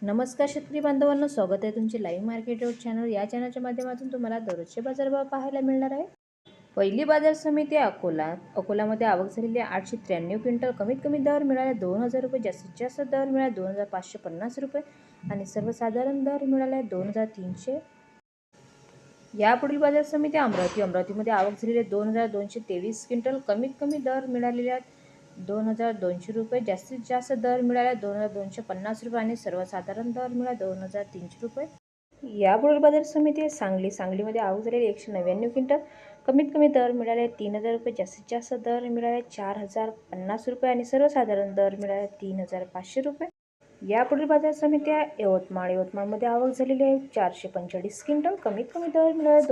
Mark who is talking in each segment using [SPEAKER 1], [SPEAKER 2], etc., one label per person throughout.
[SPEAKER 1] नमस्कार शेतकरी बांधवांनो, स्वागत आहे तुमचे लाईव्ह मार्केट रोड चॅनल. या चॅनलच्या माध्यमातून तुम्हाला दररोजचे बाजारभाव पाहायला मिळणार आहे. पहिली बाजार समिती अकोलामध्ये आवक झालेली आहे 893 क्विंटल. कमीत कमी दर मिळाले 2000 रुपये, जास्तीत जास्त दर मिळाले 2550 रुपये आणि सर्वसाधारण दर मिळाला 2300. यापुढील बाजार समिती अमरावतीमध्ये आवक झालेली आहे 2223 क्विंटल. कमीत कमी दर मिळालेले आहेत 2200 रुपये, जास्तीत जास्त दर मिळाला 2250 रुपये आणि सर्वसाधारण दर मिळाला 2300 रुपये. यापुढील बाजार समिती आहे सांगलीमध्ये आवक झालेली 199 क्विंटल. कमीत कमी दर मिळाले 3000 रुपये, जास्तीत जास्त दर मिळाले 4050 रुपये आणि सर्वसाधारण दर मिळाले 3500 रुपये. यापुढील बाजार समिती आहे यवतमाळमध्ये आवक झालेली आहे 445 क्विंटल. कमीत कमी दर मिळाले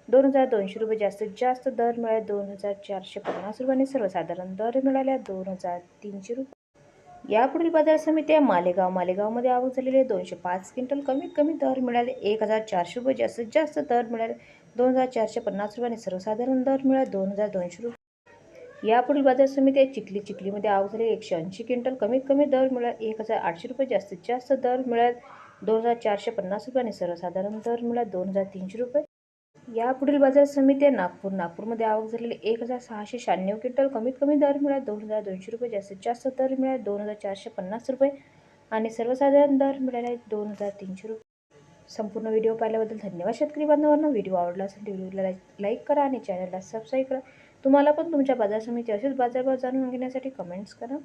[SPEAKER 1] 2200 रुपये, जास्तीत जास्त दर मिळाले 2450 रुपये आणि सर्वसाधारण दर मिळाले 2300 रुपये. यापुढील बाजार समिती आहे मालेगावमध्ये आवक झालेली आहे 205 क्विंटल. कमीत कमी दर मिळाले 1400 रुपये, जास्तीत जास्त दर मिळाले 2450 रुपये आणि सर्वसाधारण दर मिळाले 2200 रुपये. यापुढील बाजार समिती आहे चिखलीमध्ये आवक झालेली 180 क्विंटल. कमीत कमी दर मिळाले 1800 रुपये, जास्तीत जास्त दर मिळाले 2450 रुपये आणि सर्वसाधारण दर मिळाले 2300 रुपये. यापुढील बाजार समिती आहे नागपूरमध्ये आवक झालेली 1696 क्विंटल. कमीत कमी दर मिळाले 2200 रुपये, जास्तीत जास्त दर मिळाले 2450 रुपये आणि सर्वसाधारण दर मिळाले 2300 रुपये. संपूर्ण व्हिडिओ पाहिल्याबद्दल धन्यवाद शेतकरी बांधवांना. व्हिडिओ आवडला असेल तर व्हिडिओला लाईक करा आणि चॅनलला सबस्क्राईब करा. तुम्हाला पण तुमच्या बाजार समिती असेच बाजारभाव जाणून घेण्यासाठी कमेंट्स करा.